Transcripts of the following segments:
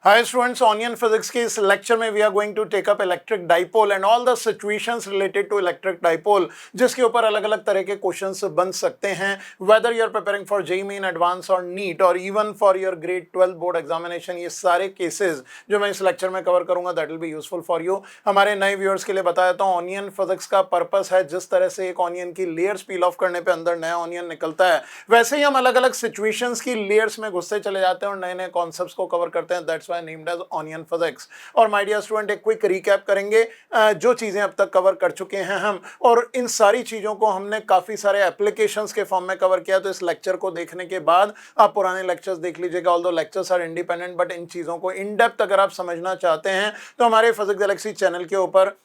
Hi students, onion physics के इस lecture में we are going to take up electric dipole and all the situations related to electric dipole, जिसके ऊपर अलग अलग तरह के क्वेश्चंस बन सकते हैं, whether you are preparing for JEE Main advance और नीट और even for your grade 12 board examination. ये सारे केसेस जो मैं इस लेक्चर में कवर करूंगा that will be useful for you. हमारे नए व्यूअर्स के लिए बता देता हूँ, ऑनियन फिजिक्स का पर्पस है जिस तरह से एक ऑनियन की लेयर्स पील ऑफ करने पे अंदर नया ऑनियन निकलता है, वैसे ही हम अलग अलग सिचुएशंस की लेयर्स में घुसते चले जाते हैं और नए नए कॉन्सेप्ट्स को कवर करते हैं। That's why named as Onion Physics. और माय डियर स्टूडेंट, एक क्विक रिकैप करेंगे जो चीजें अब तक कवर कर चुके हैं हम, और इन सारी चीजों को हमने काफी सारे एप्लीकेशंस के फॉर्म में कवर किया। तो इस लेक्चर को देखने के बाद आप पुराने लेक्चर्स देख लीजिएगा, although lectures are independent, but इन चीजों को इन डेप्थ अगर आप समझना चाहते हैं तो हमारे फिजिक्स गैलेक्सी चैनल के ऊपर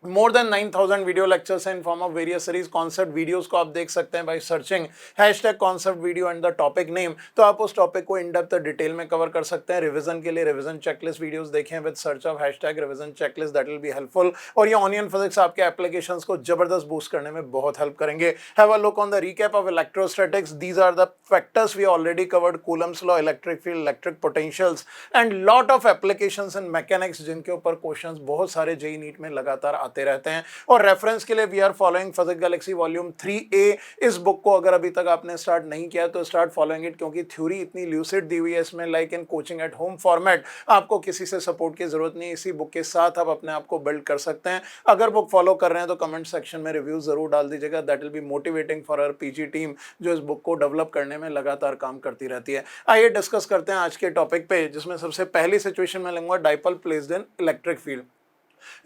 more than 9000 video lectures in form of various series concept videos को आप देख सकते हैं by searching hashtag concept video and the topic name. तो आप उस टॉपिक को इन डेप्थ डिटेल में कवर कर सकते हैं। रिवीजन के लिए रिवीजन चेकलिस्ट वीडियोस देखें with search of hashtag revision checklist, that will be helpful. और ये ऑनियन फिजिक्स आपके एप्लीकेशंस को जबरदस्त बूस्ट करने में बहुत हेल्प करेंगे। Have a look on the recap of electrostatics. These are the factors we already covered: Coulomb's law, electric field, electric potentials and lot of applications in mechanics, जिनके ऊपर questions बहुत सारे जेईई नीट में लगातार आते रहते हैं। और रेफरेंस के लिए we are following Physics Galaxy volume 3A। इस बुक को अगर अभी तक आपने स्टार्ट नहीं किया तो स्टार्ट फॉलोइंग इट, क्योंकि थ्योरी इतनी ल्यूसिड दी हुई है इसमें, like in coaching at home format. आपको किसी से सपोर्ट की जरूरत नहीं, इसी बुक के साथ आप अपने आप को बिल्ड कर सकते हैं। अगर बुक फॉलो कर रहे हैं तो कमेंट सेक्शन में रिव्यू जरूर डाल दीजिएगा, that will be motivating for our PG team जो इस बुक को डेवलप करने में लगातार काम करती रहती है। आइए डिस्कस करते हैं आज के टॉपिक पे, जिसमें सबसे पहली सिचुएशन में लूंगा dipole placed in electric field.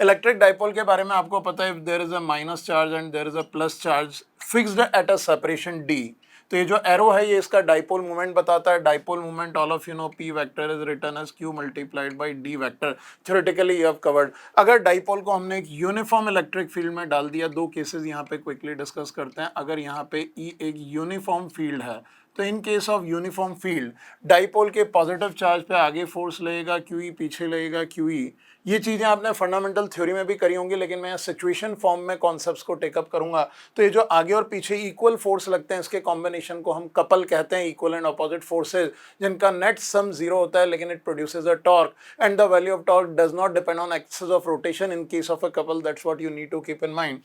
Electric dipole के बारे में आपको पता है, there is a minus charge and there is a plus charge fixed at a separation d. तो ये जो एरो है ये इसका डाइपोल मोमेंट बताता है। Dipole moment all of you know p vector is written as q multiplied by d vector. Theoretically you have covered. अगर dipole को हमने एक यूनिफॉर्म इलेक्ट्रिक फील्ड में डाल दिया, दो केसेस यहाँ पे क्विकली डिस्कस करते हैं। अगर यहाँ पे ई एक यूनिफॉर्म फील्ड है तो इन case of uniform field dipole के पॉजिटिव चार्ज पे आगे फोर्स लगेगा क्यूई, पीछे लगेगा क्यूई। ये चीजें आपने फंडामेंटल थ्योरी में भी करी होंगी, लेकिन मैं सिचुएशन फॉर्म में कॉन्सेप्ट्स को टेकअप करूंगा। तो ये जो आगे और पीछे इक्वल फोर्स लगते हैं, इसके कॉम्बिनेशन को हम कपल कहते हैं, इक्वल एंड अपोजिट फोर्सेज, जिनका नेट सम जीरो होता है लेकिन it produces a torque, and the value of torque does not depend on axis of rotation in case of a couple. That's what you need to keep in mind.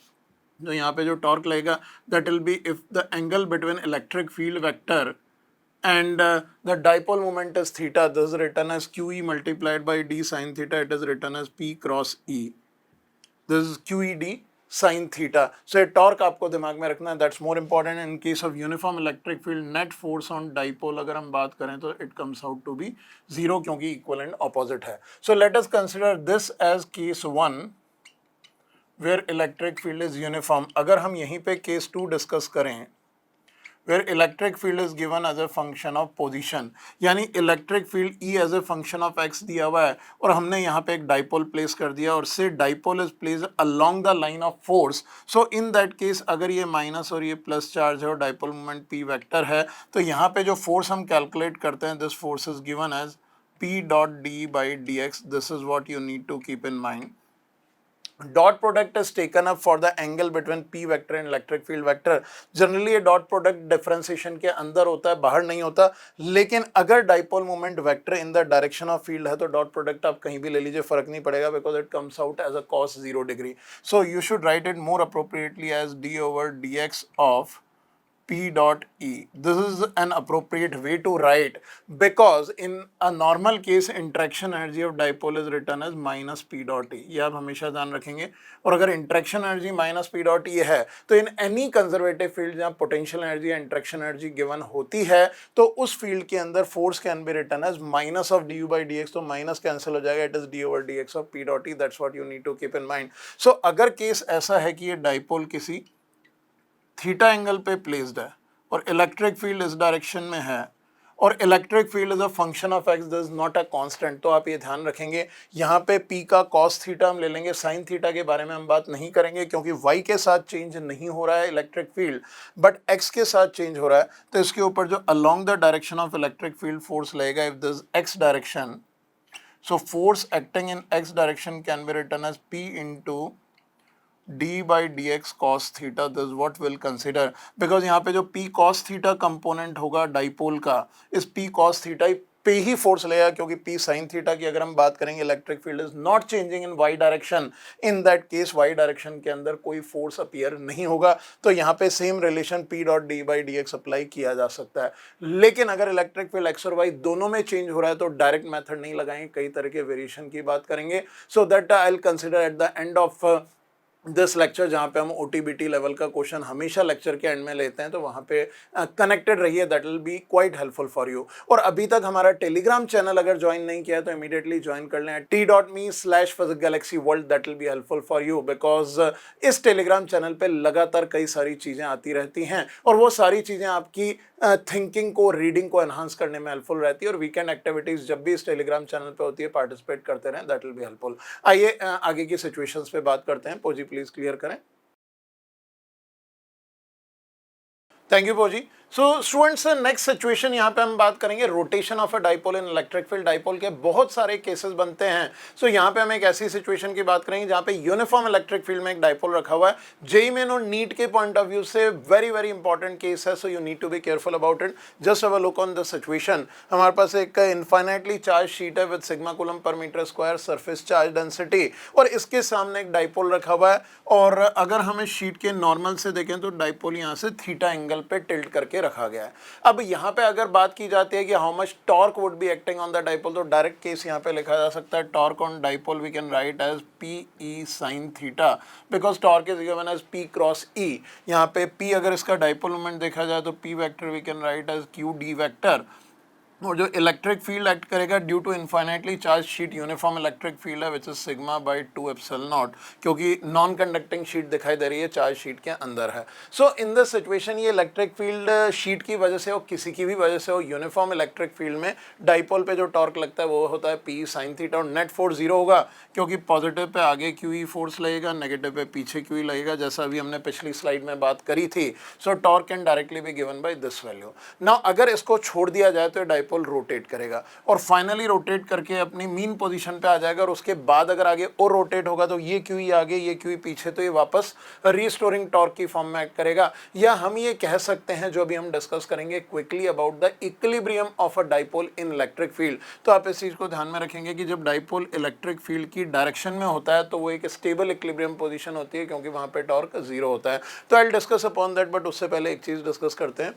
तो यहाँ पे जो torque लगेगा that will be if the angle between electric field vector and the dipole moment is theta, this is written as QE multiplied by D sin theta, it is written as P cross E, this is QED sin theta. So ये torque आपको दिमाग में रखना है, that's more important in case of uniform electric field. net force on dipole अगर हम बात करें तो it comes out to be zero, क्योंकि equal and opposite है. So let us consider this as case 1 where electric field is uniform. अगर हम यहीं पे case 2 डिस्कस करें where electric field is given as a function of position, यानी electric field E as a function of x दिया हुआ है और हमने यहाँ पे एक dipole place कर दिया और से dipole is placed along the line of force. So in that case अगर ये माइनस और ये प्लस चार्ज है और dipole moment p वेक्टर है, तो यहाँ पे जो फोर्स हम कैलकुलेट करते हैं, this force is given as p dot d by dx. This is what you need to keep in mind. Dot product is taken up for the angle between P vector and electric field vector. Generally ये dot product differentiation के अंदर होता है, बाहर नहीं होता, लेकिन अगर dipole moment vector in the direction of field है तो डॉट प्रोडक्ट आप कहीं भी ले लीजिए, फर्क नहीं पड़ेगा, because it comes out as a cos 0 degree. So you should write it more appropriately as d over d x of P dot E. This is an appropriate way to write, because in a normal case interaction energy of dipole is written as minus P dot E. ये आप हमेशा ध्यान रखेंगे। और अगर interaction energy minus P dot E है तो in any conservative field जहाँ potential energy या interaction energy given होती है तो उस field के अंदर force can be written as minus of du by dx, तो minus cancel हो जाएगा, it is d over dx of P dot E. That's what you need to keep in mind. So अगर case ऐसा है कि ये dipole किसी theta angle पे प्लेस्ड है और इलेक्ट्रिक फील्ड इस डायरेक्शन में है और electric field is a function of x, this is not a constant, तो आप ये ध्यान रखेंगे यहाँ पे p का cos थीटा हम ले लेंगे, साइन थीटा के बारे में हम बात नहीं करेंगे क्योंकि y के साथ चेंज नहीं हो रहा है इलेक्ट्रिक फील्ड, बट x के साथ चेंज हो रहा है। तो इसके ऊपर जो along the direction of electric field force लगेगा, if this x direction, so force acting in x direction can be written as p into d by dx cos theta. This is what we'll consider, because यहाँ पे जो p cos theta component होगा dipole का, इस p cos theta पे ही force लेगा, क्योंकि P sine theta की अगर हम बात करेंगे electric field is not changing in y direction, in that case y direction के अंदर कोई फोर्स अपीयर नहीं होगा। तो यहाँ पे same relation P dot D by D x apply किया जा सकता है। लेकिन अगर इलेक्ट्रिक फील्ड एक्स और वाई दोनों में चेंज हो रहा है तो डायरेक्ट मेथड नहीं लगाएंगे, कई तरह के वेरिएशन की बात करेंगे। So that I will consider at the end of this lecture, जहाँ पे हम ओटीबीटी लेवल का क्वेश्चन हमेशा लेक्चर के एंड में लेते हैं, तो वहाँ पे कनेक्टेड रहिए, that will B quite helpful for you. और अभी तक हमारा टेलीग्राम चैनल अगर ज्वाइन नहीं किया है तो इमीडिएटली ज्वाइन कर लें t.me/physicgalaxyworld, that will be helpful for you, because इस टेलीग्राम चैनल पे लगातार कई सारी चीज़ें आती रहती हैं और वो सारी चीज़ें आपकी थिंकिंग को, रीडिंग को एनहांस करने में हेल्पफुल रहती है। और वीकेंड एक्टिविटीज़ जब भी इस टेलीग्राम चैनल पे होती है पार्टिसिपेट करते रहें, दैट विल बी हेल्पफुल। आइए आगे की सिचुएशंस पे बात करते हैं। पोजी प्लीज क्लियर करें। थैंक यू पोजी। सो स्टूडेंट्स, नेक्स्ट सिचुएशन यहाँ पे हम बात करेंगे rotation of a dipole in electric field. Dipole के बहुत सारे केसेस बनते हैं। सो यहाँ पे हम एक ऐसी सिचुएशन की बात करेंगे जहाँ पे यूनिफॉर्म इलेक्ट्रिक फील्ड में एक डाइपोल रखा हुआ है। जेईई मेन और नीट के पॉइंट ऑफ व्यू से वेरी वेरी इंपॉर्टेंट केस है, so you need to be careful about it. Just have a look on the situation. हमारे पास एक इनफाइनाइटली चार्ज शीट है with sigma coulomb per metre square surface charge density, और इसके सामने एक dipole रखा हुआ है। और अगर हम इस शीट के नॉर्मल से देखें तो डाइपोल यहाँ से थीटा एंगल पे टिल्ट करके रखा गया है। अब यहाँ पे अगर बात की जाती है कि how much torque would be acting on the dipole, तो डायरेक्ट केस यहाँ पे लिखा जा सकता है torque on dipole we can write as P E sine theta, because torque is given as P cross E. यहाँ पे पी अगर इसका डाइपोल मोमेंट देखा जाए तो P vector we can write as Q D vector. और जो electric field act करेगा due to infinitely charge sheet uniform electric field है which is sigma by 2 epsilon naught, क्योंकि नॉन कंडक्टिंग शीट दिखाई दे रही है, चार्ज शीट के अंदर है। सो इन दिस सिचुएशन ये इलेक्ट्रिक फील्ड शीट की वजह से हो, किसी की भी वजह से हो, यूनिफॉर्म इलेक्ट्रिक फील्ड में डाइपोल पे जो टॉर्क लगता है वो होता है पी साइन थीटा, और नेट फोर्स जीरो होगा क्योंकि पॉजिटिव पे आगे क्यू ई फोर्स लगेगा, नेगेटिव पे पीछे क्यू ई लगेगा, जैसा अभी हमने पिछली स्लाइड में बात करी थी। सो torque can directly be given by this value. Now अगर इसको छोड़ दिया जाए तो डाइपोल रोटेट करेगा और फाइनली रोटेट करके अपनी मीन पोजीशन पे आ जाएगा, और उसके बाद अगर आगे और रोटेट होगा तो ये क्यू आगे ये क्यू पीछे, तो ये वापस रीस्टोरिंग टॉर्क की फॉर्म में एक्ट करेगा। या हम ये कह सकते हैं, जो भी हम डिस्कस करेंगे quickly, about the equilibrium of a dipole in electric field. तो आप इस चीज को ध्यान में रखेंगे कि जब डाइपोल इलेक्ट्रिक फील्ड की डायरेक्शन में होता है तो वो एक स्टेबल इक्विलिब्रियम पोजीशन होती है, क्योंकि वहां पे टॉर्क जीरो होता है। तो I will discuss upon that, but उससे पहले एक चीज डिस्कस करते हैं।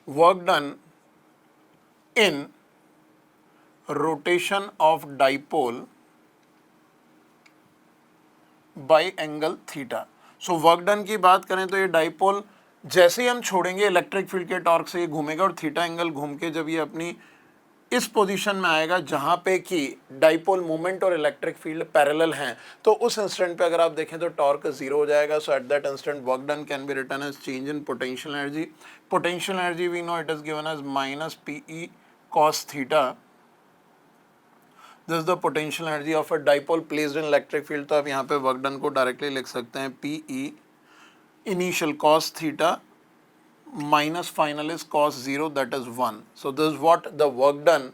Work done in rotation of dipole bye angle theta. So work done की बात करें तो ये डाइपोल जैसे ही हम छोड़ेंगे इलेक्ट्रिक फील्ड के टॉर्क से ये घूमेगा, और थीटा एंगल घूम के जब ये अपनी इस पोजीशन में आएगा जहां पे कि डाइपोल मोमेंट और इलेक्ट्रिक फील्ड पैरेलल हैं, तो उस इंस्टेंट पे अगर आप देखें तो टॉर्क जीरो हो जाएगा। So at that instant work done can be written as change in potential energy. Potential energy we know it is given as minus P E cos theta. This is the potential energy of a dipole placed in electric field. तो आप यहाँ पे work done को directly लिख सकते हैं P E initial cos theta minus final is cos 0, that is 1. So this is what the work done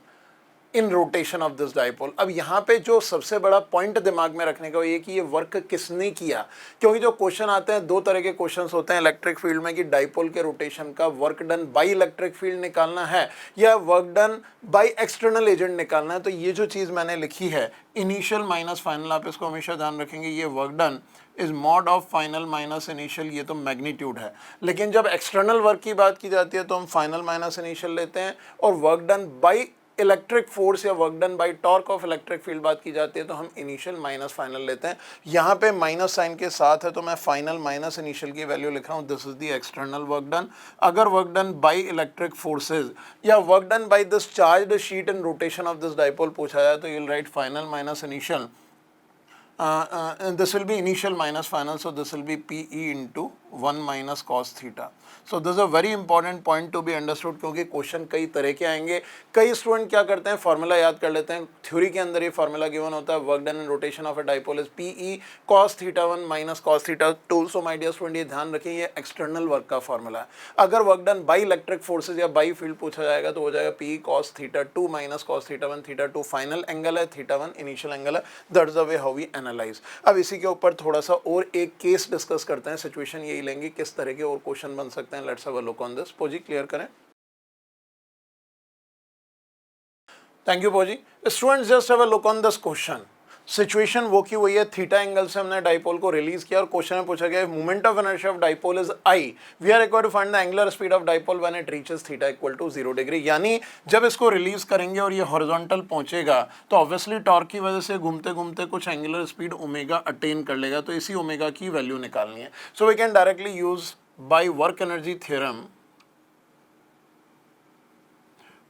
in rotation of this dipole. अब यहाँ पे जो सबसे बड़ा पॉइंट दिमाग में रखने का वो ये कि ये वर्क किसने किया, क्योंकि जो क्वेश्चन आते हैं दो तरह के क्वेश्चंस होते हैं इलेक्ट्रिक फील्ड में कि डाइपोल के रोटेशन का work done by electric field निकालना है या work done by external agent निकालना है। तो ये जो चीज़ मैंने लिखी है इनिशियल माइनस फाइनल, आप इसको हमेशा ध्यान रखेंगे, ये work done is mod of final minus initial, ये तो मैग्नीट्यूड है। लेकिन जब एक्सटर्नल वर्क की बात की जाती है तो हम फाइनल माइनस इनिशियल लेते हैं, और work done by electric force या work done by torque of electric field बात की जाती है तो हम इनिशियल माइनस फाइनल लेते हैं। यहाँ पे माइनस साइन के साथ है तो मैं फाइनल माइनस इनिशियल की वैल्यू लिख रहा हूँ, this is the external work done. अगर work done by electric forces या work done by this charged sheet in rotation of this dipole पूछा जाए तो you will write final minus initial, this will be initial minus final, so this will be PE into 1 minus cos theta. So this is a very important point to be understood, क्योंकि question कई तरह के आएंगे। कई student क्या करते हैं, formula याद कर लेते हैं, थ्योरी के अंदर ये फार्मूला गिवन होता है, work done in rotation of a dipole is PE cos theta 1 minus cos theta 2। So my dear student ये ध्यान रखिए ये एक्सटर्नल वर्क का फार्मूला है। अगर work done by electric forces या बाय फील्ड पूछा जाएगा तो हो जाएगा PE cos theta 2 minus cos theta 1, theta 2 final angle है, theta 1 इनिशियल एंगल है। That is the way how we analyse. अब इसी के ऊपर थोड़ा सा और एक केस डिस्कस करते हैं, सिचुएशन यही लेंगे, किस तरह के और क्वेश्चन बन सकते हैं। Let's have a look on this. पोजी क्लियर करें। Thank you पोजी। Students just have a look on this question. Situation वो की हुई है, थीटा एंगल से हमने डाइपोल को रिलीज किया और क्वेश्चन में पूछा गया moment of inertia of dipole is I, we are required to find the angular speed of dipole when it reaches theta equal to 0 degree. यानी जब इसको रिलीज करेंगे और ये हॉरिजॉन्टल पहुंचेगा तो ऑब्वियसली टॉर्क की वजह से घूमते घूमते कुछ एंगुलर स्पीड ओमेगा अटेन कर लेगा, तो इसी ओमेगा की वैल्यू निकालनी है। So we can directly use by work energy theorem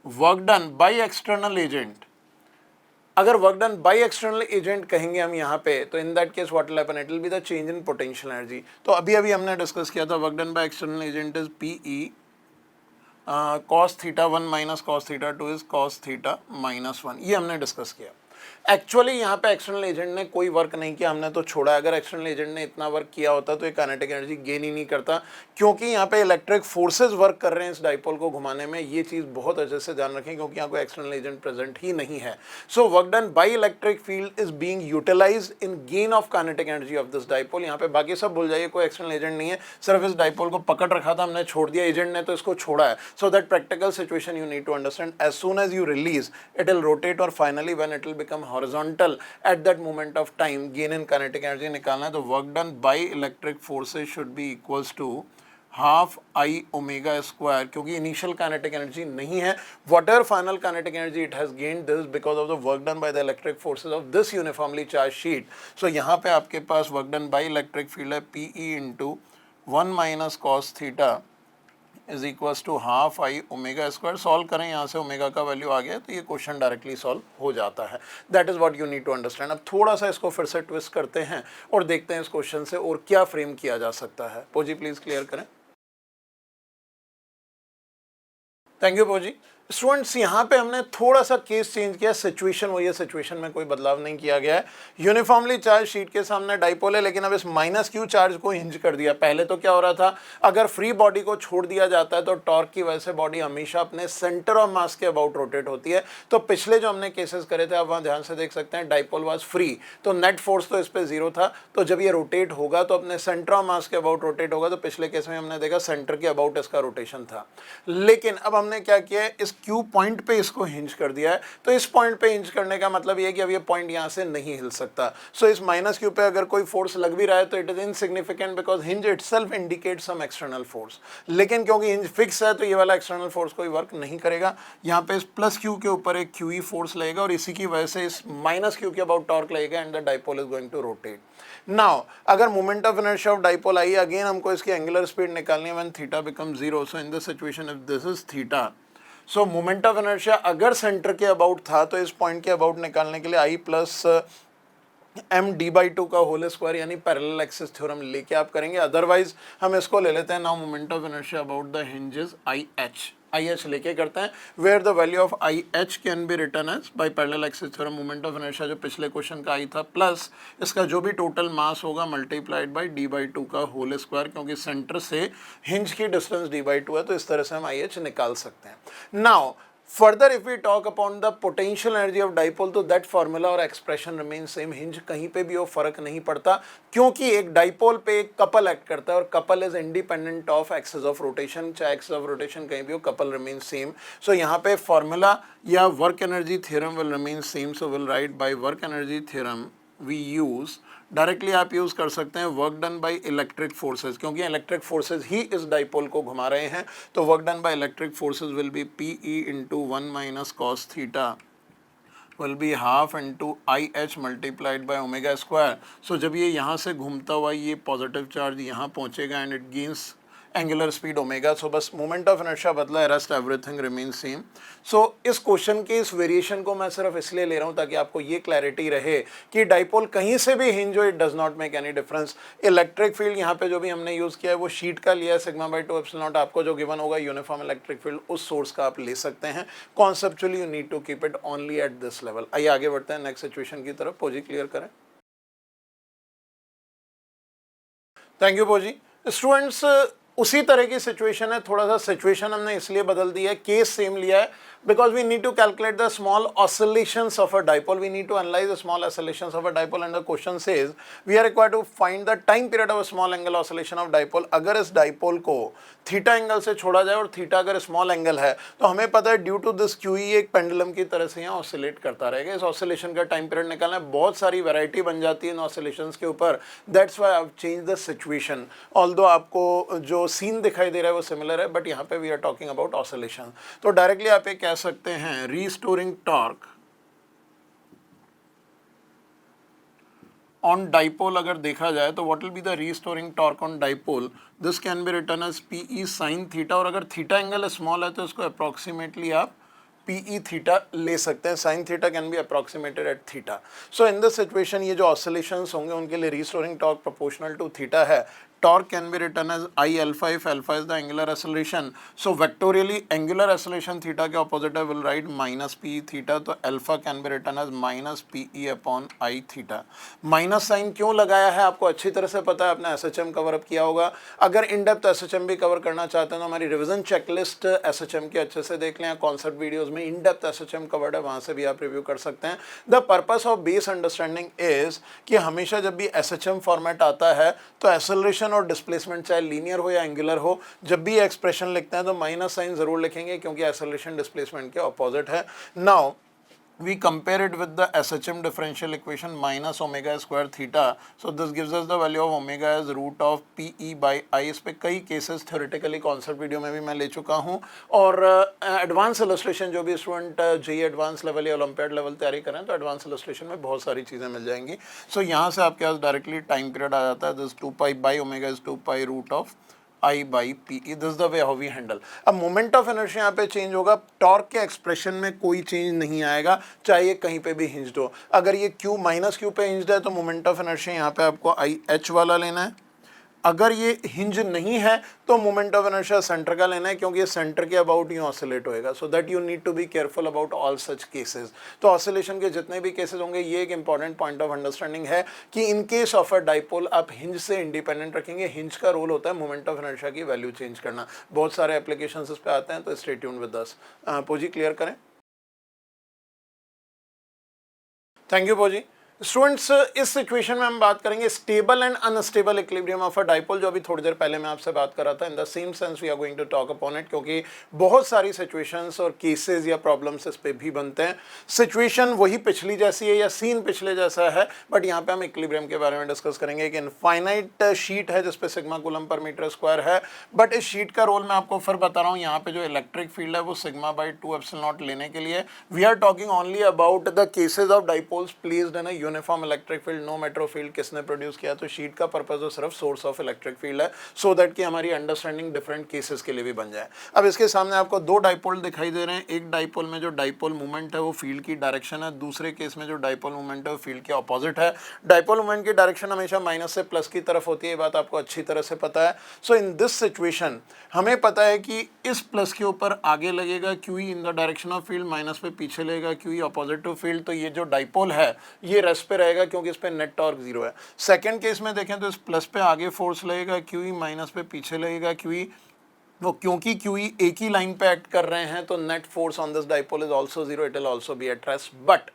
work done by external agent. अगर work done by external agent कहेंगे हम यहाँ पे, तो in that case what will happen, it will be the change in potential energy. तो अभी अभी हमने डिस्कस किया था work done by external agent is PE cos theta 1 minus cos theta 2 is cos theta minus 1, ये हमने discuss किया। Actually यहाँ पे एक्सटर्नल एजेंट ने कोई वर्क नहीं किया, हमने तो छोड़ा। अगर एक्सटर्नल एजेंट ने इतना वर्क किया होता तो ये काइनेटिक एनर्जी गेन ही नहीं करता, क्योंकि यहाँ पे इलेक्ट्रिक फोर्सेस वर्क कर रहे हैं इस डाइपोल को घुमाने में। ये चीज़ बहुत अच्छे से ध्यान रखें क्योंकि यहाँ कोई एक्सटर्नल एजेंट प्रेजेंट ही नहीं है। So work done by electric field is being utilised in gain of kinetic energy of this dipole. यहाँ पे बाकी सब भूल जाइए, कोई एक्सटर्नल एजेंट नहीं है, सिर्फ इस डाइपोल को पकड़ रखा था हमने, छोड़ दिया, एजेंट ने तो इसको छोड़ा है। So that practical situation you need to understand, as soon as you release it will rotate और finally when it will become horizontal at that moment of time gain in kinetic energy निकालना है। तो work done by electric forces should be equals to half I omega square, क्योंकि initial kinetic energy नहीं है, whatever final kinetic energy it has gained, this is because of the work done by the electric forces of this uniformly charged sheet। so यहाँ पे आपके पास work done by electric field है PE into 1 minus cos theta is equals to half I omega square. Solve करें, यहाँ से omega का value आ गया तो ये क्वेश्चन डायरेक्टली सॉल्व हो जाता है। That is what you need to understand. अब थोड़ा सा इसको फिर से ट्विस्ट करते हैं और देखते हैं इस क्वेश्चन से और क्या फ्रेम किया जा सकता है। पोजी प्लीज क्लियर करें। Thank you पोजी। स्टूडेंट्स यहाँ पे हमने थोड़ा सा केस चेंज किया, सिचुएशन वही है, सिचुएशन में कोई बदलाव नहीं किया गया है। यूनिफॉर्मली चार्ज शीट के सामने डाइपोल है, लेकिन अब इस माइनस क्यू चार्ज को हिंज कर दिया। पहले तो क्या हो रहा था, अगर फ्री बॉडी को छोड़ दिया जाता है तो टॉर्क की वजह से बॉडी हमेशा अपने सेंटर ऑफ मास के अबाउट रोटेट होती है। तो पिछले जो हमने केसेस करे थे आप वहाँ ध्यान से देख सकते हैं, डाइपोल वाज फ्री तो नेट फोर्स तो इस पर 0 था। तो जब ये रोटेट होगा तो अपने सेंटर ऑफ मास के अबाउट रोटेट होगा। तो पिछले केस में हमने देखा सेंटर के अबाउट इसका रोटेशन था, लेकिन अब हमने क्या किया है, इस क्यू पॉइंट पे इसको हिंज कर दिया है। तो इस पॉइंट पे हिंज करने का मतलब ये है कि अब ये पॉइंट यहाँ से नहीं हिल सकता। सो इस माइनस क्यू पे अगर कोई फोर्स लग भी रहा है तो it is insignificant because hinge itself indicates some external force. लेकिन क्योंकि हिंज फिक्स है तो ये वाला एक्सटर्नल फोर्स कोई वर्क नहीं करेगा। यहाँ पे इस प्लस क्यू के ऊपर एक क्यू ई फोर्स लगेगा और इसी की वजह से इस माइनस क्यू के अबाउट टॉर्क लगेगा and the dipole is going to rotate. Now अगर moment of inertia of dipole I, again हमको इसकी एंगुलर स्पीड निकालनी है when theta become 0। So in this situation if this is theta, so moment of inertia अगर center के about था तो इस पॉइंट के अबाउट निकालने के लिए I plus M D by 2 का होल स्क्वायर यानी पैरेलल एक्सिस थ्योरम लेके आप करेंगे। अदरवाइज हम इसको ले लेते हैं, now moment of inertia about the hinges I H लेके करते हैं, where the value of I H can be written as by parallel axis theorem moment of inertia जो पिछले क्वेश्चन का आई था प्लस इसका जो भी टोटल मास होगा मल्टीप्लाइड बाय डी बाई 2 का होल स्क्वायर, क्योंकि सेंटर से हिंज की डिस्टेंस डी बाई 2 है। तो इस तरह से हम आई एच निकाल सकते हैं। Now further if we talk upon the potential energy of dipole, तो दैट फार्मूला और एक्सप्रेशन रिमेन सेम। हिंज कहीं पे भी वो फर्क नहीं पड़ता, क्योंकि एक डाइपोल पे एक कपल एक्ट करता है और couple is independent of axis of rotation. चाहे एक्सिस ऑफ रोटेशन कहीं भी हो, कपल रिमेन सेम। सो यहाँ पे फार्मूला या work energy theorem will remain same. So will write by work energy theorem we use, directly आप यूज कर सकते हैं work done by electric forces, क्योंकि इलेक्ट्रिक फोर्सेज ही इस डाइपोल को घुमा रहे हैं। तो work done by electric forces will be PE into 1 minus cos theta will be half into I H multiplied by omega square. So जब ये यहाँ से घूमता हुआ ये पॉजिटिव चार्ज यहाँ पहुँचेगा and it gains angular speed omega. So बस मोमेंट ऑफ इनर्शिया बदला है, rest everything remain same. So इस क्वेश्चन के इस वेरिएशन को मैं सिर्फ इसलिए ले रहा हूँ ताकि आपको ये क्लैरिटी रहे कि डाइपोल कहीं से भी हिंज हो, it does not make any difference. Electric field यहाँ पे जो भी हमने यूज़ किया है वो शीट का लिया है, सिग्मा बाई 2 एप्सिलॉन नॉट। आपको जो गिवन होगा यूनिफॉर्म इलेक्ट्रिक फील्ड उस सोर्स का आप ले सकते हैं। Conceptually you need to keep it only at this level. आइए आगे बढ़ते हैं नेक्स्ट सिचुएशन की तरफ। पोजी क्लियर करें। Thank you पोजी। स्टूडेंट्स उसी तरह की सिचुएशन है, थोड़ा सा सिचुएशन हमने इसलिए बदल दी है, केस सेम लिया है, because we need to calculate the small oscillations of a dipole. We need to analyze the small oscillations of a dipole, and the question says we are required to find the time period of a small angle oscillation of dipole. अगर इस dipole को theta angle से छोड़ा जाए और theta अगर small angle है तो हमें पता है ड्यू टू दिस क्यूई एक पेंडुलम की तरह से यहाँ ऑसिलेट करता रहेगा। इस ऑसिलेशन का टाइम पीरियड निकालना है, बहुत सारी वैरायटी बन जाती है इन ऑसिलेशंस के ऊपर। That's why I have change the situation, although आपको जो सीन दिखाई दे रहा है वो सिमिलर है, बट यहाँ पे we are talking about oscillation. तो डायरेक्टली आप ये कह सकते हैं रीस्टोरिंग टॉर्क ऑन डाइपोल अगर देखा जाए तो what will be the restoring torque on dipole, this can be written as PE sine theta, और अगर थीटा एंगल स्मॉल है तो इसको अप्रॉक्सीमेटली आप पीई थीटा ले सकते हैं। Sine theta can be approximated at theta. So in this situation ये जो ऑसिलेशंस होंगे उनके लिए restoring torque proportional to theta है। Torque can be written as I alpha if alpha is the angular acceleration. So vectorially angular acceleration theta के opposite है, will write minus p theta, तो alpha can be written as minus pe upon I theta. Minus sine क्यों लगाया है आपको अच्छी तरह से पता है, आपने SHM कवर अप किया होगा। अगर इन डेप्थ SHM भी कवर करना चाहते हैं तो हमारी रिविजन चेकलिस्ट SHM की अच्छे से देख लें, कॉन्सेप्ट वीडियोज में इन डेप्थ SHM कवर्ड है, वहाँ से भी आप रिव्यू कर सकते हैं। The purpose of base understanding is कि हमेशा जब भी SHM फॉर्मेट आता है तो एक्सेलरेशन और डिस्प्लेसमेंट चाहे लीनियर हो या एंगुलर हो, जब भी एक्सप्रेशन लिखते हैं तो माइनस साइन जरूर लिखेंगे क्योंकि एक्सेलरेशन डिस्प्लेसमेंट के ऑपोजिट है। Now we compare it with the SHM differential equation minus omega square theta, so this gives us the value of omega as root of PE by I। इस पे कई cases theoretically concept video में भी मैं ले चुका हूँ, और एडवांस इलस्ट्रेशन जो भी स्टूडेंट जेईई एडवांस लेवल या ओलंपियाड लेवल तैयारी करें तो एडवांस इलस्ट्रेशन में बहुत सारी चीज़ें मिल जाएंगी। सो यहाँ से आपके पास डायरेक्टली टाइम पीरियड आ जाता है, this 2 pi by omega is 2 pi root of I by PE, this is the way how we handle। अब मोमेंट ऑफ इनर्शिया यहाँ पे चेंज होगा, टॉर्क के एक्सप्रेशन में कोई चेंज नहीं आएगा चाहे ये कहीं पे भी हिंज्ड हो। अगर ये Q माइनस Q पे हिंज्ड है तो मोमेंट ऑफ इनर्शिया यहाँ पे आपको IH वाला लेना है। अगर ये हिंज नहीं है तो मोमेंट ऑफ इनर्शिया सेंटर का लेना है क्योंकि ये सेंटर के अबाउट ही ऑसिलेट होएगा। So that you need to be careful about all such cases. तो ऑसिलेशन के जितने भी केसेस होंगे ये एक इंपॉर्टेंट पॉइंट ऑफ अंडरस्टैंडिंग है कि in case of a dipole आप हिंज से इंडिपेंडेंट रखेंगे। हिंज का रोल होता है मोमेंट ऑफ इनर्शिया की वैल्यू चेंज करना। बहुत सारे एप्लीकेशंस इस पे आते हैं, तो stay tuned with us. Poji clear करें। Thank you पोजी। स्टूडेंट्स इस सिचुएशन में हम बात करेंगे stable and unstable equilibrium of a dipole, जो अभी थोड़ी देर पहले मैं आपसे बात कर रहा था। In the same sense we are going to talk upon it, क्योंकि बहुत सारी सिचुएशंस और केसेस या प्रॉब्लम्स इस पे भी बनते हैं। सिचुएशन वही पिछली जैसी है या सीन पिछले जैसा है, बट यहाँ पे हम इक्विलिब्रियम के बारे में डिस्कस करेंगे। एक इनफाइनाइट शीट है जिसपे sigma coulomb per metre square है, बट इस शीट का रोल मैं आपको फिर बता रहा हूँ। यहाँ पे जो इलेक्ट्रिक फील्ड है वो सिग्मा बाई 2 एप्सिलॉन नॉट लेने के लिए we are talking only about the cases of dipoles placed in a uniform electric field, no matter field. किसने प्रोड्यूस किया? तो शीट का पर्पस तो सिर्फ सोर्स ऑफ इलेक्ट्रिक फील्ड है, सो दैट कि हमारी अंडरस्टैंडिंग डिफरेंट केसेस के लिए भी बन जाए। अब इसके सामने आपको दो डाइपोल दिखाई दे रहे हैं। एक डाइपोल में जो डाइपोल मूवमेंट है वो फील्ड की डायरेक्शन है, दूसरे केस में जो डाइपोल मूवमेंट है वो फील्ड के ऑपोजिट है। डाइपोल मूवमेंट की डायरेक्शन हमेशा माइनस से प्लस की तरफ होती है, ये बात आपको अच्छी तरह से पता है। सो इन दिस सिचुएशन हमें पता है कि इस प्लस के ऊपर आगे लगेगा QE in the direction of field, minus पे पीछे लगेगा क्यूई ऑपोजिट टू फील्ड। तो ये जो डाइपोल है ये रेस्ट पे रहेगा क्योंकि इस पे नेट टॉर्क जीरो है। सेकंड केस में देखें तो इस प्लस पे आगे फोर्स लगेगा क्यूई, माइनस पे पीछे लगेगा क्यूई। वो क्योंकि क्यूई एक ही लाइन पे एक्ट कर रहे हैं तो net force on this dipole is also zero, it will also be at rest. But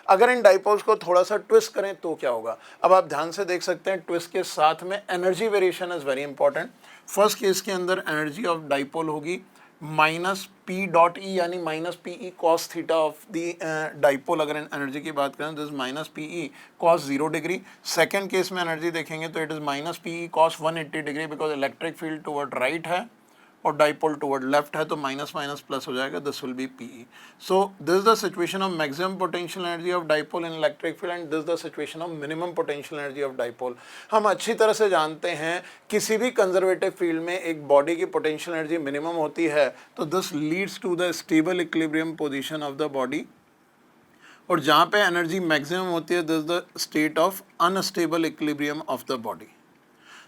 अगर इन डाइपोल्स को थोड़ा सा ट्विस्ट करें तो क्या होगा? अब आप ध्यान से देख सकते हैं ट्विस्ट के साथ में energy variation is very important. First case के अंदर एनर्जी ऑफ डाइपोल होगी माइनस पी डॉट ई, यानी minus P E cos theta of the dipole. अगर एनर्जी की बात करें तो is minus P E cos 0 degree. Second case में एनर्जी देखेंगे तो it is minus P E cos 180 degree, because electric field toward right है और डाइपोल टुवर्ड लेफ्ट है, तो माइनस माइनस प्लस हो जाएगा, this will be PE. So this is the situation of maximum potential energy of dipole in electric field and this is the situation of minimum potential energy of dipole. हम अच्छी तरह से जानते हैं किसी भी कंजर्वेटिव फील्ड में एक बॉडी की पोटेंशियल एनर्जी मिनिमम होती है, तो this leads to the stable equilibrium position of the body. और जहाँ पे एनर्जी मैक्सिमम होती है this is the state of unstable equilibrium of the body.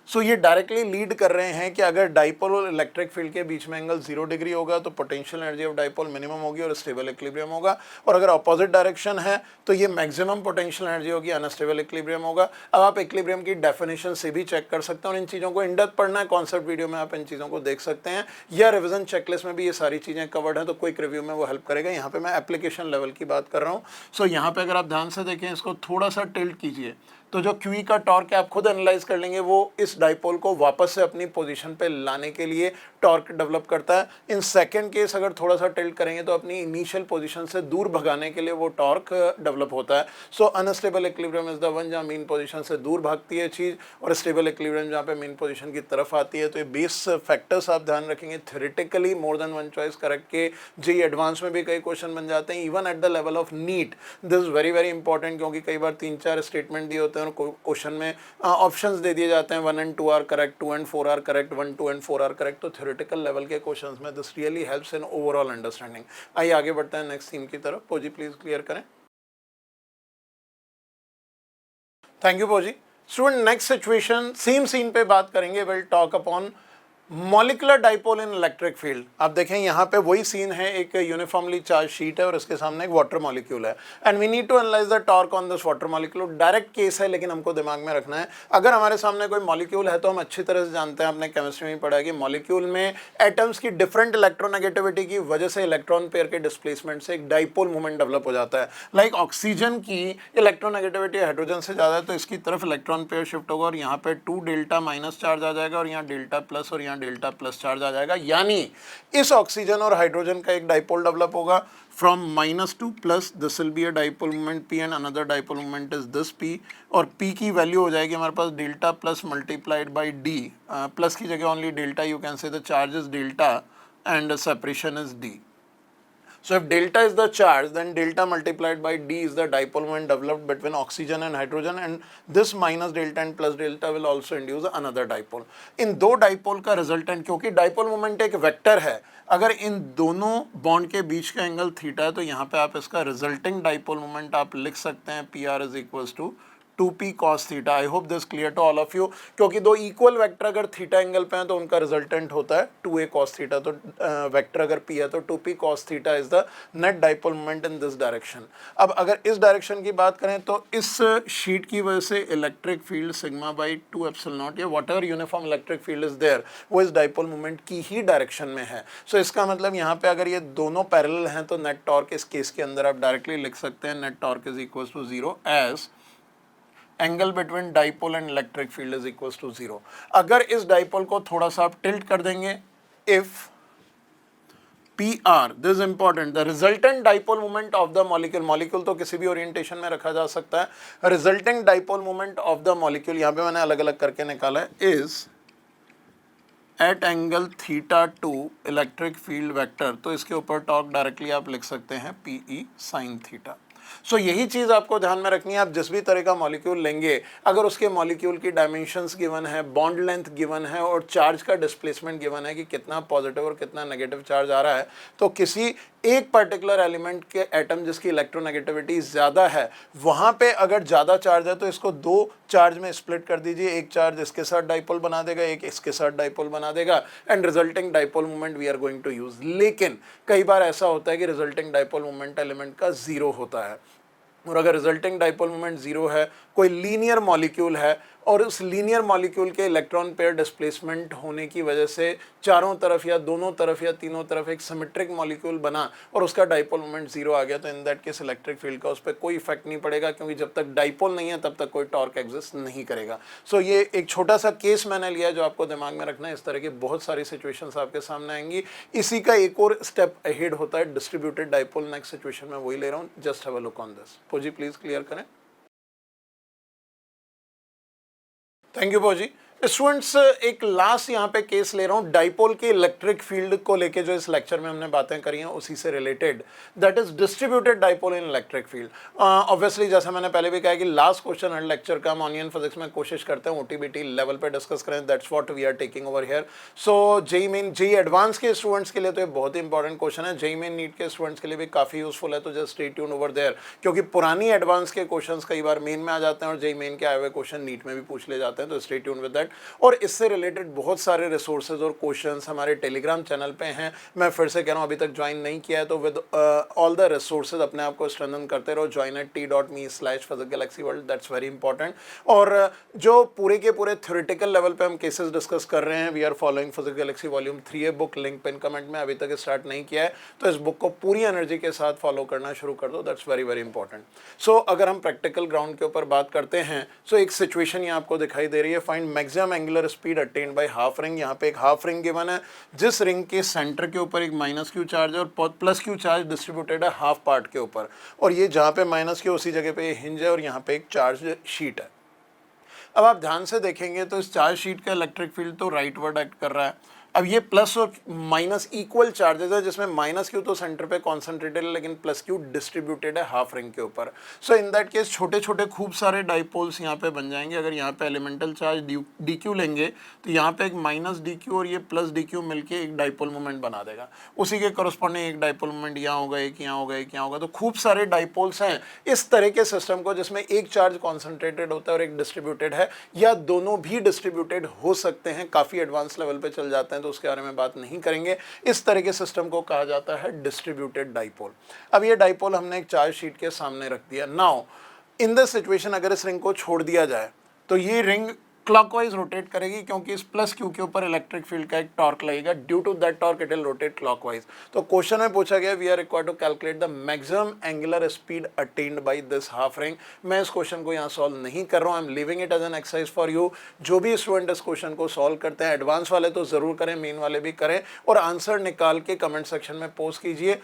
So ये डायरेक्टली लीड कर रहे हैं कि अगर डाइपोल और इलेक्ट्रिक फील्ड के बीच में एंगल 0 डिग्री होगा तो potential energy of dipole minimum होगी और स्टेबल इक्विलिब्रियम होगा, और अगर अपोजिट डायरेक्शन है तो ये मैक्सिमम पोटेंशियल एनर्जी होगी, अनस्टेबल इक्विलिब्रियम होगा। अब आप इक्विलिब्रियम की डेफिनेशन से भी चेक कर सकते हैं, और इन चीज़ों को इन डेप्थ पढ़ना है कॉन्सेप्ट वीडियो में आप इन चीज़ों को देख सकते हैं, या रिविजन चेकलिस्ट में भी ये सारी चीज़ें कवर्ड हैं, तो क्विक रिव्यू में वो हेल्प करेगा। यहाँ पे मैं एप्लीकेशन लेवल की बात कर रहा हूँ। सो यहाँ पे अगर आप ध्यान से देखें, इसको थोड़ा सा टिल्ट कीजिए, तो जो क्यू का टॉर्क है आप खुद एनालाइज कर लेंगे, वो इस डाइपोल को वापस से अपनी पोजीशन पे लाने के लिए टॉर्क डेवलप करता है। इन सेकंड केस अगर थोड़ा सा टिल्ट करेंगे तो अपनी इनिशियल पोजीशन से दूर भगाने के लिए वो टॉर्क डेवलप होता है। So unstable equilibrium is the one जहाँ मेन पोजीशन से दूर भागती है चीज़, और स्टेबल इक्विलिब्रियम जहाँ पे मेन पोजीशन की तरफ आती है। तो ये बेस फैक्टर्स आप ध्यान रखेंगे। Theoretically more than one choice correct के जेईई एडवांस में भी कई क्वेश्चन बन जाते हैं, even at the level of NEET. This is very very important, क्योंकि कई बार 3-4 स्टेटमेंट दिए होते हैं और क्वेश्चन में ऑप्शंस दे दिए जाते हैं 1 and 2 are correct, 2 and 4 are correct, 1, 2 and 4 are correct. तो थ्योरेटिकल लेवल के क्वेश्चंस में this really helps in overall understanding. आइए आगे बढ़ते हैं नेक्स्ट थीम की तरफ। पोजी प्लीज क्लियर करें। Thank you Poji. Student next situation same scene पे बात करेंगे। Will talk upon molecular dipole in electric field. आप देखें यहाँ पे वही सीन है, एक यूनिफॉर्मली चार्ज शीट है और इसके सामने एक वाटर मॉलिक्यूल है, and we need to analyse the torque on this water molecule. Direct case है, लेकिन हमको दिमाग में रखना है, अगर हमारे सामने कोई मॉलिक्यूल है तो हम अच्छी तरह से जानते हैं, अपने केमिस्ट्री में पढ़ा है कि मॉलिक्यूल में एटम्स की डिफरेंट इलेक्ट्रोनेगेटिविटी की वजह से इलेक्ट्रॉन पेयर के डिस्प्लेसमेंट से एक डाइपोल मूवमेंट डेवलप हो जाता है। लाइक ऑक्सीजन की इलेक्ट्रोनेगेटिविटी हाइड्रोजन से ज़्यादा है तो इसकी तरफ इलेक्ट्रॉन पेयर शिफ्ट होगा, और यहाँ पे 2 डेल्टा माइनस चार्ज आ जाएगा, और यहाँ डेल्टा प्लस और यहाँ डेल्टा प्लस चार्ज आ जाएगा। यानी इस ऑक्सीजन और हाइड्रोजन का एक डाइपोल डेवलप होगा from minus to plus. This will be a dipole movement P and another dipole movement is this P, और P की वैल्यू हो जाएगी हमारे पास delta plus multiplied by D। Plus की जगह only delta, you can say the charge is delta and separation is D. So if delta is the charge, then delta multiplied by D is the dipole moment developed between oxygen and hydrogen, and this minus delta and plus delta will also induce another dipole. इन दो dipole का resultant, क्योंकि dipole moment एक vector है, अगर इन दोनों bond के बीच का angle theta है तो यहाँ पे आप इसका रिजल्टिंग डाइपोल मोमेंट आप लिख सकते हैं PR is equals to 2p cos theta. I hope this clear to all of you, क्योंकि दो इक्वल वेक्टर अगर थीटा एंगल पे हैं तो उनका रिजल्टेंट होता है 2a cos थीटा। तो वेक्टर अगर p है तो 2p cos theta is the net dipole moment in this direction. अब अगर इस डायरेक्शन की बात करें तो इस शीट की वजह से electric field sigma by 2 epsilon naught, या whatever uniform electric field is there, वो इस डाइपोल मोमेंट की ही डायरेक्शन में है। सो इसका मतलब यहाँ पे अगर ये दोनों पैरेलल हैं तो नेट टॉर्क इस केस के अंदर आप डायरेक्टली लिख सकते हैं net torque is equal to 0 as angle between dipole and electric field is equal to 0। अगर इस डाइपोल को थोड़ा सा आप टिल्ट कर देंगे, if PR, this is important, the resultant dipole moment of the molecule, molecule तो किसी भी ओरिएंटेशन में रखा जा सकता है, resulting dipole moment of the molecule यहाँ पे मैंने अलग अलग करके निकाला है, is at angle theta to electric field vector। तो इसके ऊपर टॉर्क डायरेक्टली आप लिख सकते हैं PE sin थीटा। सो यही चीज़ आपको ध्यान में रखनी है। आप जिस भी तरह का मॉलिक्यूल लेंगे, अगर उसके मॉलिक्यूल की डायमेंशंस गिवन है, बॉन्ड लेंथ गिवन है और चार्ज का डिस्प्लेसमेंट गिवन है कि कितना पॉजिटिव और कितना नेगेटिव चार्ज आ रहा है, तो किसी एक पर्टिकुलर एलिमेंट के एटम जिसकी इलेक्ट्रोनेगेटिविटी ज़्यादा है, वहाँ पे अगर ज़्यादा चार्ज है तो इसको दो चार्ज में स्प्लिट कर दीजिए, एक चार्ज इसके साथ डाइपोल बना देगा, एक इसके साथ डाइपोल बना देगा, and resulting dipole moment we are going to use. लेकिन कई बार ऐसा होता है कि रिजल्टिंग डाइपोल मोमेंट एलिमेंट का 0 होता है, और अगर रिजल्टिंग डाइपोल मोमेंट 0 है, कोई लीनियर मॉलिक्यूल है और उस लीनियर मॉलिक्यूल के इलेक्ट्रॉन पेयर डिस्प्लेसमेंट होने की वजह से चारों तरफ या दोनों तरफ या तीनों तरफ एक सिमेट्रिक मॉलिक्यूल बना और उसका डाइपोल मोमेंट 0 आ गया, तो in that case electric field का उस पर कोई इफेक्ट नहीं पड़ेगा, क्योंकि जब तक डाइपोल नहीं है तब तक कोई टॉर्क एग्जिस्ट नहीं करेगा। सो ये एक छोटा सा केस मैंने लिया है जो आपको दिमाग में रखना है। इस तरह की बहुत सारी सिचुएशंस आपके सामने आएंगी। इसी का एक और स्टेप अहेड होता है डिस्ट्रीब्यूटेड डाइपोल। नेक्स्ट सिचुएशन में वही ले रहा हूँ, just have a look on this. Poji please clear करें। Thank you Bhoji. स्टूडेंट्स एक लास्ट यहाँ पे केस ले रहा हूँ डाइपोल के इलेक्ट्रिक फील्ड को लेके, जो इस लेक्चर में हमने बातें करी हैं उसी से related, that is distributed dipole in electric field. Obviously जैसा मैंने पहले भी कहा कि लास्ट क्वेश्चन हर लेक्चर का हम ऑनियन फिजिक्स में कोशिश करते हैं OTBT लेवल पे डिस्कस करें, that's what we are taking over here. So JEE advance के स्टूडेंट्स के लिए तो ये बहुत ही इंपॉर्टेंट क्वेश्चन है, जेईई नीट के स्टूडेंट्स के लिए भी काफ़ी यूजफुल है, तो just stay tuned over there, क्योंकि पुरानी एडवांस के क्वेश्चन कई बार मेन में आ जाते हैं और जेईई के आए हुए क्वेश्चन नीट में भी पूछ ले जाते हैं, तो स्टे ट्यून्ड विद दैट। और इससे रिलेटेड बहुत सारे रिसोर्सेज और क्वेश्चंस हमारे टेलीग्राम चैनल पे हैं। मैं फिर से कह रहा हूँ, अभी तक ज्वाइन नहीं किया है तो विद ऑल द रिसोर्सेज अपने आप को स्ट्रेंथन करते रहो। Join at t.me/physicgalaxyworld, that's very important. और जो पूरे के पूरे थ्योरेटिकल लेवल पे हम केसेस डिस्कस कर रहे हैं, we are following Physics Galaxy volume 3 book, link pin comment में, अभी तक स्टार्ट नहीं किया है तो इस बुक को पूरी एनर्जी के साथ फॉलो करना शुरू कर दो, दैट्स वेरी वेरी इंपॉर्टेंट। सो अगर हम प्रैक्टिकल ग्राउंड के ऊपर बात करते हैं, सो एक सिचुएशन यहाँ आपको दिखाई दे रही है, find maximum angular speed attained by half ring. यहाँ पे एक हाफ रिंग गिवन है जिस रिंग के सेंटर के ऊपर एक माइनस क्यू चार्ज है और प्लस क्यू चार्ज डिस्ट्रीब्यूटेड है हाफ पार्ट के ऊपर, और ये जहाँ पे माइनस क्यू उसी जगह पे हिंज है और यहाँ पे एक चार्ज शीट है। अब आप ध्यान से देखेंगे तो इस चार्ज शीट का इलेक्ट्रिक फील्ड तो राइटवर्ड एक्ट कर रहा है। अब ये प्लस और माइनस इक्वल चार्जेस है, जिसमें माइनस क्यू तो सेंटर पे कॉन्सेंट्रेटेड है लेकिन प्लस क्यू डिस्ट्रीब्यूटेड है हाफ रिंग के ऊपर। सो इन दैट केस छोटे छोटे खूब सारे डाइपोल्स यहाँ पे बन जाएंगे। अगर यहाँ पे एलिमेंटल चार्ज डी क्यू लेंगे तो यहाँ पे एक माइनस डी क्यू और ये प्लस डी क्यू मिलकर एक डाइपोल मोमेंट बना देगा। उसी के करस्पॉन्डिंग एक डाइपोल मोमेंट यहाँ होगा, एक यहाँ होगा, एक यहाँ होगा। तो खूब सारे डाइपोल्स हैं इस तरह के सिस्टम को जिसमें एक चार्ज कॉन्सेंट्रेटेड होता है और एक डिस्ट्रीब्यूटेड है, या दोनों भी डिस्ट्रीब्यूटेड हो सकते हैं। काफ़ी एडवांस लेवल पे चल जाते हैं तो उसके बारे में बात नहीं करेंगे। इस तरह के सिस्टम को कहा जाता है डिस्ट्रीब्यूटेड डाइपोल। अब ये डाइपोल हमने एक चार्ज शीट के सामने रख दिया। नाउ इन दिस सिचुएशन अगर इस रिंग को छोड़ दिया जाए तो ये रिंग क्लॉकवाइज रोटेट करेगी, क्योंकि इस प्लस क्यू के ऊपर इलेक्ट्रिक फील्ड का एक टॉर्क लगेगा। Due to that torque it will rotate clockwise. तो क्वेश्चन में पूछा गया we are required to calculate the maximum angular speed attained by this half ring. मैं इस क्वेश्चन को यहाँ सॉल्व नहीं कर रहा हूँ, I am leaving it as an exercise for you. जो भी स्टूडेंट इस क्वेश्चन को सॉल्व करते हैं, एडवांस वाले तो जरूर करें, मेन वाले भी करें, और आंसर निकाल के कमेंट सेक्शन में पोस्ट कीजिए।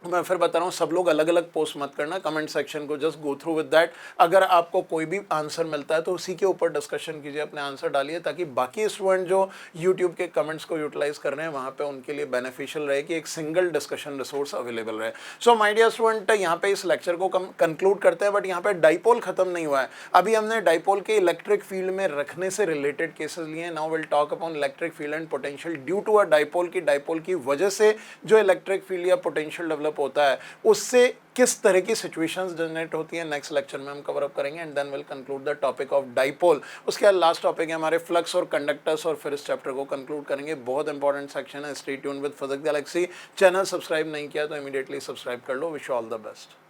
मैं फिर बता रहा हूँ, सब लोग अलग अलग पोस्ट मत करना, कमेंट सेक्शन को just go through with that. अगर आपको कोई भी आंसर मिलता है तो उसी के ऊपर डिस्कशन कीजिए, अपने आंसर डालिए, ताकि बाकी स्टूडेंट जो यूट्यूब के कमेंट्स को यूटिलाइज कर रहे हैं वहाँ पे उनके लिए बेनिफिशियल रहे कि एक सिंगल डिस्कशन रिसोर्स अवेलेबल रहे। सो माय डियर स्टूडेंट, यहाँ पे इस लेक्चर को कंक्लूड करते हैं, बट यहाँ पे डाइपोल खत्म नहीं हुआ है। अभी हमने डाइपोल के इलेक्ट्रिक फील्ड में रखने से रिलेटेड केसेस लिए। Now will talk upon electric field and potential due to a dipole की वजह से जो इलेक्ट्रिक फील्ड या पोटेंशियल डेवलप होता है उससे किस तरह की सिचुएशंस जनरेट होती है, नेक्स्ट लेक्चर में हम कवर अप करेंगे। And then will conclude the topic of dipole. उसके बाद लास्ट टॉपिक है हमारे फ्लक्स और कंडक्टर्स, और फिर इस चैप्टर को कंक्लूड करेंगे। बहुत इंपॉर्टेंट सेक्शन है। Stay tuned with Physics Galaxy. Channel subscribe नहीं किया तो इमीडिएटली सब्सक्राइब कर लो। Wish you all the best.